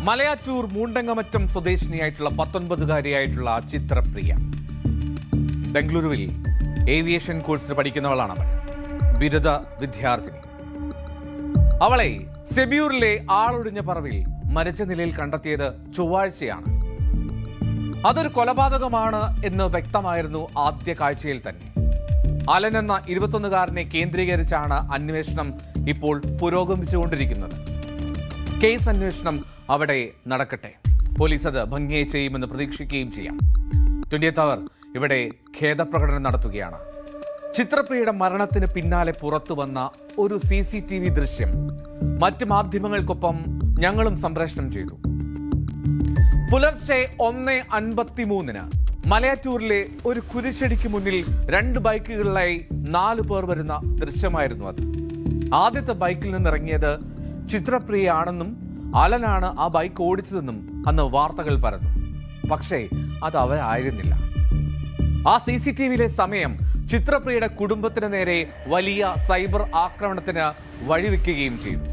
മലയാറ്റൂർ മൂണ്ടങ്ങമറ്റം സ്വദേശിനിയായിട്ടുള്ള 19-കാരിയായിട്ടുള്ള ചിത്രപ്രിയ ബംഗളൂരുവിൽ ഏവിയേഷൻ കോഴ്സിന് പഠിക്കുന്നവളാണ്. അവൾ ബിരുദ വിദ്യാർത്ഥിനി. അവളെ സെബിയൂരിലെ ആളൊഴിഞ്ഞ പറവിൽ മരിച്ച നിലയിൽ കണ്ടെത്തിയത് ചൊവ്വാഴ്ചയാണ്. അതൊരു കൊലപാതകമാണ് എന്ന് വ്യക്തമായിരുന്നു ആദ്യ കാഴ്ചയിൽ തന്നെ. അലൻ എന്ന 21-കാരനെ കേന്ദ്രീകരിച്ചാണ് അന്വേഷണം ഇപ്പോൾ പുരോഗമിച്ചുകൊണ്ടിരിക്കുന്നത്. കേസ് അന്വേഷണം അവിടെ നടക്കട്ടെ. പോലീസ് അത് ഭംഗിയായി ചെയ്യുമെന്ന് പ്രതീക്ഷിക്കുകയും ചെയ്യാം. 20th അവർ ഇവിടെ ഖേദപ്രകടനം നടത്തുകയാണ്. ചിത്രപ്രിയയുടെ മരണത്തിന് പിന്നാലെ പുറത്തു വന്ന ഒരു CCTV ദൃശ്യം മറ്റ് മാധ്യമങ്ങൾക്കൊപ്പം ഞങ്ങളും സംപ്രേഷണം ചെയ്തു. പുലർച്ചെ 1:53 മലയാറ്റൂരിലെ ഒരു കുരിശടിക്ക് മുന്നിൽ 2 ബൈക്കുകളിലായി 4 പേർ വരുന്ന ദൃശ്യമായിരുന്നു അത്. ആദ്യത്തെ ബൈക്കിൽ നിന്നിറങ്ങിയത് ചിത്രപ്രിയ ആണെന്നും അലനാണ് ആ ബൈക്ക് ഓടിച്ചതെന്നും അന്ന് വാർത്തകൾ പരന്നു. പക്ഷേ അത് അവരായിരുന്നില്ല. ആ CCTVയിലെ സമയം ചിത്രപ്രിയയുടെ കുടുംബത്തിന് നേരെ വലിയ സൈബർ ആക്രമണത്തിന് വഴിവെക്കുകയും ചെയ്തു.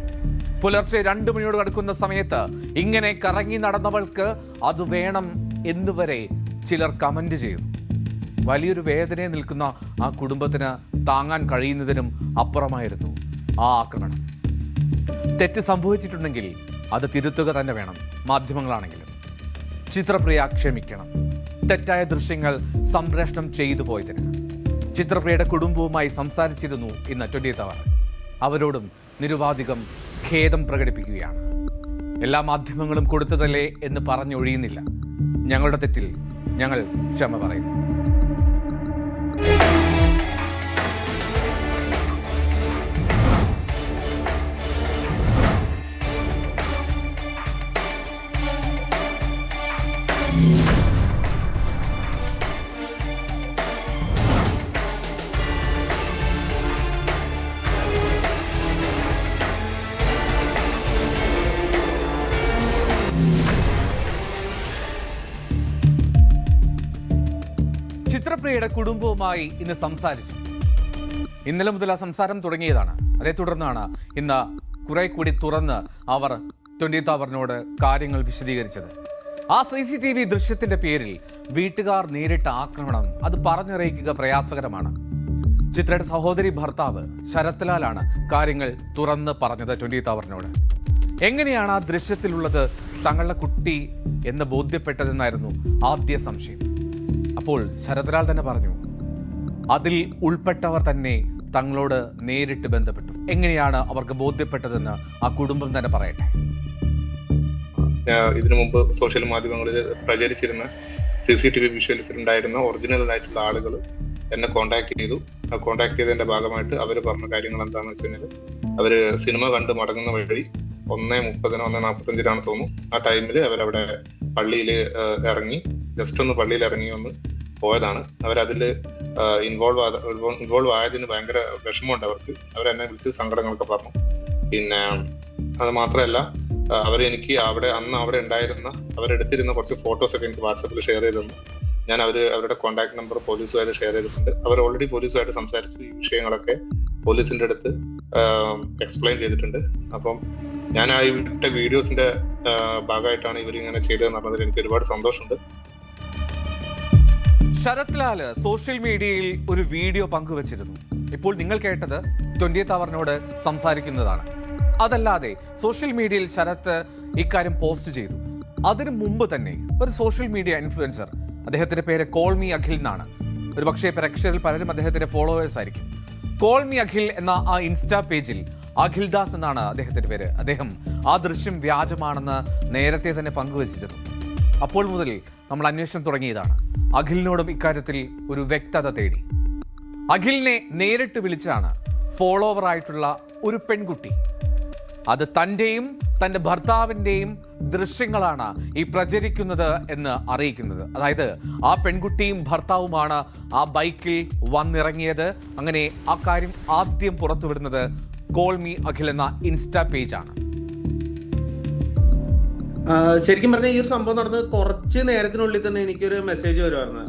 പുലർച്ചെ 2 മണിയോട് അടുക്കുന്ന സമയത്ത് ഇങ്ങനെ കറങ്ങി നടന്നവൾക്ക് അത് വേണം എന്നുവരെ ചിലർ കമന്റ് ചെയ്തു. വലിയൊരു വേദനയെ നിൽക്കുന്ന ആ കുടുംബത്തിന് താങ്ങാൻ കഴിയുന്നതിനും അപ്പുറമായിരുന്നു ആ ആക്രമണം. തെറ്റ് സംഭവിച്ചിട്ടുണ്ടെങ്കിൽ അത് തിരുത്തുക തന്നെ വേണം. മാധ്യമങ്ങളാണെങ്കിലും ചിത്രപ്രിയ ക്ഷമിക്കണം. തെറ്റായ ദൃശ്യങ്ങൾ സംപ്രേഷണം ചെയ്തു പോയതിന്. ചിത്രപ്രിയയുടെ കുടുംബവുമായി സംസാരിച്ചിരുന്നു ഇന്ന് 20th അവർ. അവരോടും നിരുപാധികം ഖേദം പ്രകടിപ്പിക്കുകയാണ്. എല്ലാ മാധ്യമങ്ങളും കൊടുത്തതല്ലേ എന്ന് പറഞ്ഞൊഴിയുന്നില്ല. ഞങ്ങളുടെ തെറ്റിൽ ഞങ്ങൾ ക്ഷമ പറയുന്നു. ചിത്രപ്രിയയുടെ കുടുംബവുമായി ഇന്ന് സംസാരിച്ചു. ഇന്നലെ മുതൽ ആ സംസാരം തുടങ്ങിയതാണ്. അതേ തുടർന്നാണ് ഇന്ന് കുറെ കൂടി തുറന്ന് അവർ 20th അവറിനോട് കാര്യങ്ങൾ വിശദീകരിച്ചത്. ആ CCTV ദൃശ്യത്തിന്റെ പേരിൽ വീട്ടുകാർ നേരിട്ട ആക്രമണം അത് പറഞ്ഞറിയിക്കുക പ്രയാസകരമാണ്. ചിത്രയുടെ സഹോദരി ഭർത്താവ് ശരത് ലാലാണ് കാര്യങ്ങൾ തുറന്ന് പറഞ്ഞത് 20th അവറിനോട്. എങ്ങനെയാണ് ആ ദൃശ്യത്തിലുള്ളത് തങ്ങളുടെ കുട്ടി എന്ന് ബോധ്യപ്പെട്ടതെന്നായിരുന്നു ആദ്യ സംശയം. അപ്പോൾ ശരത് ലാൽ തന്നെ പറഞ്ഞു, അതിൽ ഉൾപ്പെട്ടവർ തന്നെ തങ്ങളോട് നേരിട്ട് ബന്ധപ്പെട്ടു. എങ്ങനെയാണ് അവർക്ക് ബോധ്യപ്പെട്ടതെന്ന് ആ കുടുംബം തന്നെ പറയട്ടെ. ഇതിനു മുമ്പ് സോഷ്യൽ മാധ്യമങ്ങളിൽ പ്രചരിച്ചിരുന്ന CCTV വിഷ്വൽസിൽ ഉണ്ടായിരുന്ന ഒറിജിനൽ ആയിട്ടുള്ള ആളുകൾ എന്നെ കോൺടാക്ട് ചെയ്തു. ആ കോൺടാക്ട് ചെയ്തതിന്റെ ഭാഗമായിട്ട് അവർ പറഞ്ഞ കാര്യങ്ങൾ എന്താണെന്ന് വെച്ച് കഴിഞ്ഞാൽ, അവര് സിനിമ കണ്ട് മടങ്ങുന്ന വഴി 1:30 1:45 തോന്നുന്നു. ആ ടൈമിൽ അവരവിടെ പള്ളിയിൽ ഇറങ്ങി, ജസ്റ്റ് ഒന്ന് പള്ളിയിൽ ഇറങ്ങി ഒന്ന് പോയതാണ്. അവരതിൽ ഇൻവോൾവ് ആയതിന് ഭയങ്കര വിഷമമുണ്ട് അവർക്ക്. അവരെന്നെ വിളിച്ച് സങ്കടങ്ങളൊക്കെ പറഞ്ഞു. പിന്നെ അത് മാത്രമല്ല, അവരെനിക്ക് അന്ന് അവിടെ ഉണ്ടായിരുന്ന അവരെടുത്തിരുന്ന കുറച്ച് ഫോട്ടോസ് ഒക്കെ എനിക്ക് വാട്സാപ്പിൽ ഷെയർ ചെയ്തെന്നു. ഞാൻ അവരുടെ കോൺടാക്ട് നമ്പർ പോലീസുമായിട്ട് ഷെയർ ചെയ്തിട്ടുണ്ട്. അവർ ഓൾറെഡി പോലീസുമായിട്ട് സംസാരിച്ച് ഈ വിഷയങ്ങളൊക്കെ പോലീസിന്റെ അടുത്ത് എക്സ്പ്ലെയിൻ ചെയ്തിട്ടുണ്ട്. അപ്പം ഞാൻ ആ വിട്ട വീഡിയോസിന്റെ ഭാഗമായിട്ടാണ് ഇവരിങ്ങനെ ചെയ്തതെന്ന് പറഞ്ഞതിൽ എനിക്ക് ഒരുപാട് സന്തോഷമുണ്ട്. ശരത് ലാല് സോഷ്യൽ മീഡിയയിൽ ഒരു വീഡിയോ പങ്കുവച്ചിരുന്നു. ഇപ്പോൾ നിങ്ങൾ കേട്ടത് 20th അവറിനോട് സംസാരിക്കുന്നതാണ്. അതല്ലാതെ സോഷ്യൽ മീഡിയയിൽ ശരത് ഇക്കാര്യം പോസ്റ്റ് ചെയ്തു. അതിനു മുമ്പ് തന്നെ ഒരു സോഷ്യൽ മീഡിയ ഇൻഫ്ലുവൻസർ, അദ്ദേഹത്തിന്റെ പേര് കോൾ മീ അഖിൽ എന്നാണ്. ഒരു പക്ഷേ പ്രേക്ഷകരിൽ പലരും അദ്ദേഹത്തിന്റെ ഫോളോവേഴ്സ് ആയിരിക്കും. കോൾ മീ അഖിൽ എന്ന ആ ഇൻസ്റ്റാ പേജിൽ അഖിൽദാസ് എന്നാണ് അദ്ദേഹത്തിന്റെ പേര്. അദ്ദേഹം ആ ദൃശ്യം വ്യാജമാണെന്ന് നേരത്തെ തന്നെ പങ്കുവച്ചിരുന്നു. അപ്പോൾ മുതൽ നമ്മൾ അന്വേഷണം തുടങ്ങിയതാണ്. അഖിലിനോടും ഇക്കാര്യത്തിൽ ഒരു വ്യക്തത തേടി. അഖിലിനെ നേരിട്ട് വിളിച്ചാണ് ഫോളോവറായിട്ടുള്ള ഒരു പെൺകുട്ടി, അത് തൻ്റെയും തൻ്റെ ഭർത്താവിൻ്റെയും ദൃശ്യങ്ങളാണ് ഈ പ്രചരിക്കുന്നത് എന്ന് അറിയിക്കുന്നത്. അതായത് ആ പെൺകുട്ടിയും ഭർത്താവുമാണ് ആ ബൈക്കിൽ വന്നിറങ്ങിയത്. അങ്ങനെ ആ കാര്യം ആദ്യം പുറത്തുവിടുന്നത് കോൾ മീ അഖിൽ എന്ന ഇൻസ്റ്റാ പേജാണ്. ശരിക്കും പറഞ്ഞാൽ ഈ ഒരു സംഭവം നടന്നത് കുറച്ച് നേരത്തിനുള്ളിൽ തന്നെ എനിക്കൊരു മെസ്സേജ് വരുമായിരുന്നു.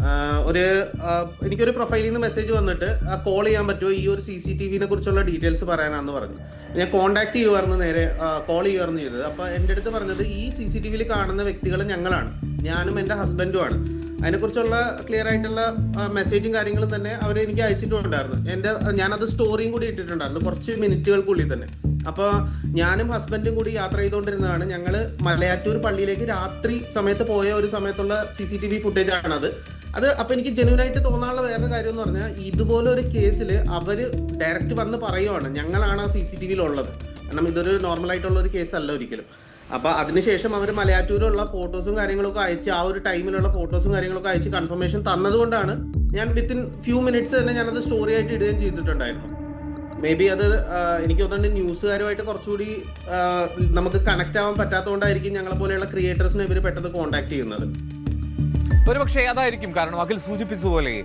എനിക്കൊരു പ്രൊഫൈലിൽ നിന്ന് മെസ്സേജ് വന്നിട്ട് കോൾ ചെയ്യാൻ പറ്റുമോ, ഈ ഒരു CCTV കുറിച്ചുള്ള ഡീറ്റെയിൽസ് പറയാനാന്ന് പറഞ്ഞു. ഞാൻ കോൺടാക്ട് ചെയ്യുമായിരുന്നു, നേരെ കോൾ ചെയ്യുമായിരുന്നു ചെയ്തത്. അപ്പോൾ എൻ്റെ അടുത്ത് പറഞ്ഞത് ഈ CCTV കാണുന്ന വ്യക്തികൾ ഞങ്ങളാണ്, ഞാനും എൻ്റെ ഹസ്ബൻഡുമാണ്. അതിനെക്കുറിച്ചുള്ള ക്ലിയർ ആയിട്ടുള്ള മെസ്സേജും കാര്യങ്ങളും തന്നെ അവർ എനിക്ക് അയച്ചിട്ടുണ്ടായിരുന്നു. ഞാനത് സ്റ്റോറിയും കൂടി ഇട്ടിട്ടുണ്ടായിരുന്നു കുറച്ച് മിനിറ്റുകൾക്കുള്ളിൽ തന്നെ. അപ്പോൾ ഞാനും ഹസ്ബൻഡും കൂടി യാത്ര ചെയ്തുകൊണ്ടിരുന്നതാണ്. ഞങ്ങൾ മലയാറ്റൂർ പള്ളിയിലേക്ക് രാത്രി സമയത്ത് പോയ ഒരു സമയത്തുള്ള CCTV ഫുട്ടേജ് ആണത്. അപ്പോൾ എനിക്ക് ജെന്യൂനായിട്ട് തോന്നാനുള്ള വേറൊരു കാര്യം എന്ന് പറഞ്ഞാൽ, ഇതുപോലെ ഒരു കേസിൽ അവർ ഡയറക്റ്റ് വന്ന് പറയുവാണ് ഞങ്ങളാണ് ആ CCTV ഉള്ളത്. കാരണം ഇതൊരു നോർമലായിട്ടുള്ള ഒരു കേസല്ല ഒരിക്കലും. അപ്പോൾ അതിനുശേഷം അവർ മലയാറ്റൂരുള്ള ഫോട്ടോസും കാര്യങ്ങളൊക്കെ അയച്ച്, ആ ഒരു ടൈമിലുള്ള ഫോട്ടോസും കാര്യങ്ങളൊക്കെ അയച്ച് കൺഫർമേഷൻ തന്നതുകൊണ്ടാണ് ഞാൻ വിത്തിൻ ഫ്യൂ മിനിറ്റ്സ് തന്നെ ഞാനത് സ്റ്റോറി ആയിട്ട് ഇടുകയും ചെയ്തിട്ടുണ്ടായിരുന്നു. മേ ബി അത് എനിക്ക് തോന്നുന്നുണ്ട് ന്യൂസുകാരുമായിട്ട് കുറച്ചുകൂടി നമുക്ക് കണക്ട് ആവാൻ പറ്റാത്തതുകൊണ്ടായിരിക്കും ഞങ്ങളെ പോലെയുള്ള ക്രിയേറ്റേഴ്സിനെ ഇവർ പെട്ടെന്ന് കോൺടാക്ട് ചെയ്യുന്നത്. ഒരുപക്ഷെ അതായിരിക്കും കാരണം. അഖിൽ സൂചിപ്പിച്ചതുപോലെ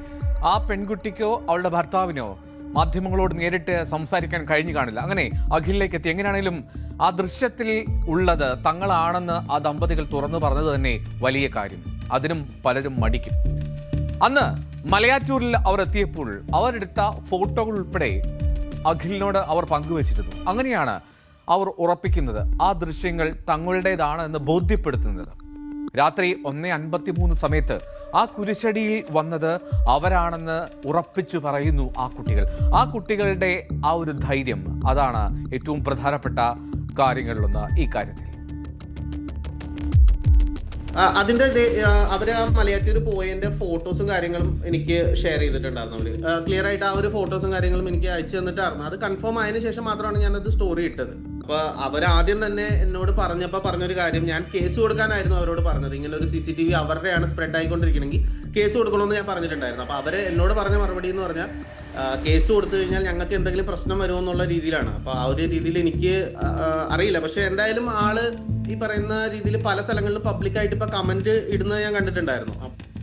ആ പെൺകുട്ടിക്കോ അവളുടെ ഭർത്താവിനോ മാധ്യമങ്ങളോട് നേരിട്ട് സംസാരിക്കാൻ കഴിഞ്ഞു കാണില്ല. അങ്ങനെ അഖിലിലേക്ക് എത്തി. എങ്ങനെയാണെങ്കിലും ആ ദൃശ്യത്തിൽ ഉള്ളത് തങ്ങളാണെന്ന് ആ ദമ്പതികൾ തുറന്നു പറഞ്ഞത് തന്നെ വലിയ കാര്യം. അതിനും പലരും മടിക്കും. അന്ന് മലയാറ്റൂരിൽ അവർ എത്തിയപ്പോൾ അവരെടുത്ത ഫോട്ടോകൾ ഉൾപ്പെടെ അഖിലിനോട് അവർ പങ്കുവച്ചിരുന്നു. അങ്ങനെയാണ് അവർ ഉറപ്പിക്കുന്നത്, ആ ദൃശ്യങ്ങൾ തങ്ങളുടേതാണ് എന്ന് ബോധ്യപ്പെടുത്തുന്നത്. രാത്രി 1:53 സമയത്ത് ആ കുരിശടിയിൽ വന്നത് അവരാണെന്ന് ഉറപ്പിച്ചു പറയുന്നു ആ കുട്ടികൾ. ആ കുട്ടികളുടെ ആ ഒരു ധൈര്യം, അതാണ് ഏറ്റവും പ്രധാനപ്പെട്ട കാര്യങ്ങളിലൊന്ന് ഈ കാര്യത്തിൽ. അവര് ആ മലയാറ്റൂർ പോയതിന്റെ ഫോട്ടോസും കാര്യങ്ങളും എനിക്ക് ഷെയർ ചെയ്തിട്ടുണ്ടായിരുന്നു. അവര് ക്ലിയർ ആയിട്ട് ആ ഒരു ഫോട്ടോസും കാര്യങ്ങളും എനിക്ക് അയച്ചു തന്നിട്ടായിരുന്നു. അത് കൺഫേം ആയതിനു ശേഷം മാത്രമാണ് ഞാനത് സ്റ്റോറി ഇട്ടത്. അപ്പൊ അവരാദ്യം തന്നെ എന്നോട് പറഞ്ഞൊരു കാര്യം, ഞാൻ കേസ് കൊടുക്കാനായിരുന്നു അവരോട് പറഞ്ഞത്. ഇങ്ങനെ ഒരു CCTV അവരുടെയാണ് സ്പ്രെഡ് ആയിക്കൊണ്ടിരിക്കണമെങ്കിൽ കേസ് കൊടുക്കണമെന്ന് ഞാൻ പറഞ്ഞിട്ടുണ്ടായിരുന്നു. അപ്പൊ അവര് എന്നോട് പറഞ്ഞ മറുപടി എന്ന് പറഞ്ഞാൽ, കേസ് കൊടുത്തു കഴിഞ്ഞാൽ ഞങ്ങൾക്ക് എന്തെങ്കിലും പ്രശ്നം വരുമോ എന്നുള്ള രീതിയിലാണ്. അപ്പൊ ആ ഒരു രീതിയിൽ എനിക്ക് അറിയില്ല. പക്ഷെ എന്തായാലും ആള് ഈ പറയുന്ന രീതിയിൽ പല സ്ഥലങ്ങളിലും പബ്ലിക്കായിട്ട് ഇപ്പൊ കമന്റ് ഇടുന്നത് ഞാൻ കണ്ടിട്ടുണ്ടായിരുന്നു.